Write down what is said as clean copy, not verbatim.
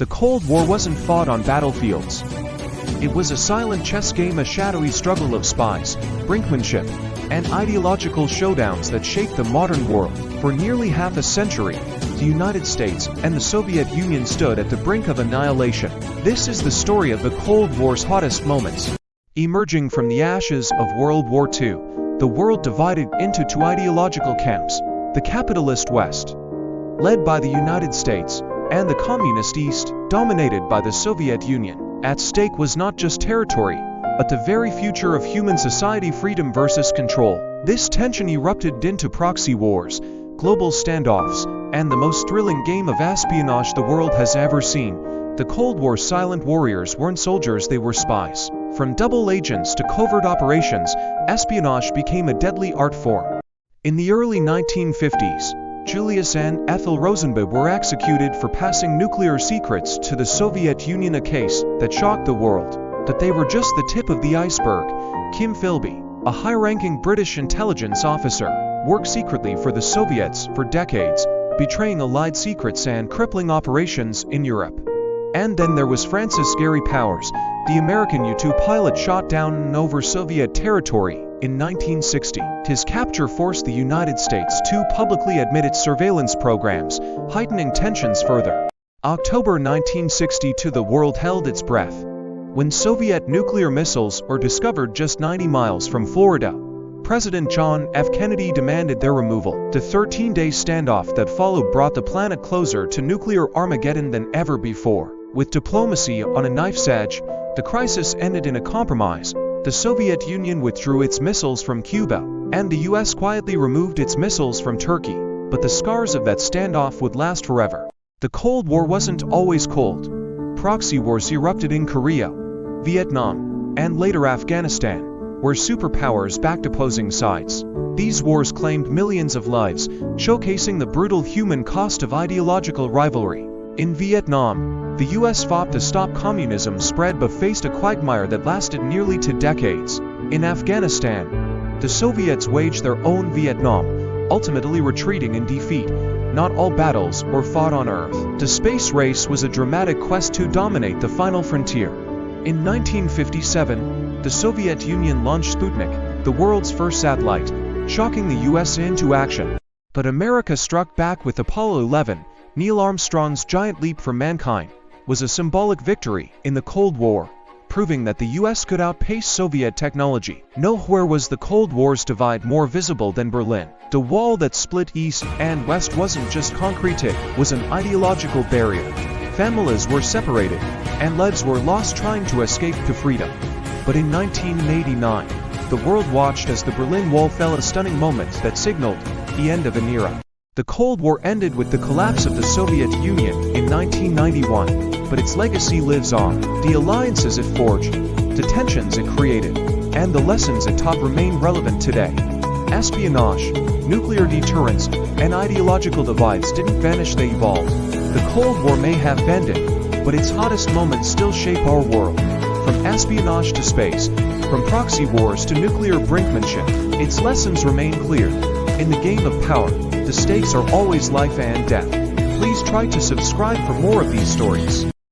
The Cold War wasn't fought on battlefields. It was a silent chess game, a shadowy struggle of spies, brinkmanship, and ideological showdowns that shaped the modern world. For nearly half a century, the United States and the Soviet Union stood at the brink of annihilation. This is the story of the Cold War's hottest moments. Emerging from the ashes of World War II, the world divided into two ideological camps: the capitalist West, led by the United States, and the communist East, dominated by the Soviet Union. At stake was not just territory, but the very future of human society, freedom versus control. This tension erupted into proxy wars, global standoffs, and the most thrilling game of espionage the world has ever seen. The Cold War's silent warriors weren't soldiers, they were spies. From double agents to covert operations, espionage became a deadly art form. In the early 1950s, Julius and Ethel Rosenberg were executed for passing nuclear secrets to the Soviet Union, a case that shocked the world. But they were just the tip of the iceberg. Kim Philby, a high-ranking British intelligence officer, worked secretly for the Soviets for decades, betraying Allied secrets and crippling operations in Europe. And then there was Francis Gary Powers, the American U-2 pilot shot down over Soviet territory in 1960. His capture forced the United States to publicly admit its surveillance programs, heightening tensions further. October 1962, the world held its breath when Soviet nuclear missiles were discovered just 90 miles from Florida. President John F. Kennedy demanded their removal. The 13-day standoff that followed brought the planet closer to nuclear Armageddon than ever before. With diplomacy on a knife's edge, the crisis ended in a compromise. The Soviet Union withdrew its missiles from Cuba, and the US quietly removed its missiles from Turkey. But the scars of that standoff would last forever. The Cold War wasn't always cold. Proxy wars erupted in Korea, Vietnam, and later Afghanistan, where superpowers backed opposing sides. These wars claimed millions of lives, showcasing the brutal human cost of ideological rivalry. In Vietnam, the US fought to stop communism spread but faced a quagmire that lasted nearly 2 decades. In Afghanistan, the Soviets waged their own Vietnam, ultimately retreating in defeat. Not all battles were fought on Earth. The space race was a dramatic quest to dominate the final frontier. In 1957, the Soviet Union launched Sputnik, the world's first satellite, shocking the US into action. But America struck back with Apollo 11. Neil Armstrong's giant leap for mankind was a symbolic victory in the Cold War, proving that the US could outpace Soviet technology. Nowhere was the Cold War's divide more visible than Berlin. The wall that split East and West wasn't just concrete, it was an ideological barrier. Families were separated, and lives were lost trying to escape to freedom. But in 1989, the world watched as the Berlin Wall fell, a stunning moment that signaled the end of an era. The Cold War ended with the collapse of the Soviet Union in 1991, but its legacy lives on. The alliances it forged, the tensions it created, and the lessons it taught remain relevant today. Espionage, nuclear deterrence, and ideological divides didn't vanish, they evolved. The Cold War may have ended, but its hottest moments still shape our world. From espionage to space, from proxy wars to nuclear brinkmanship, its lessons remain clear. In the game of power, the stakes are always life and death. Please try to subscribe for more of these stories.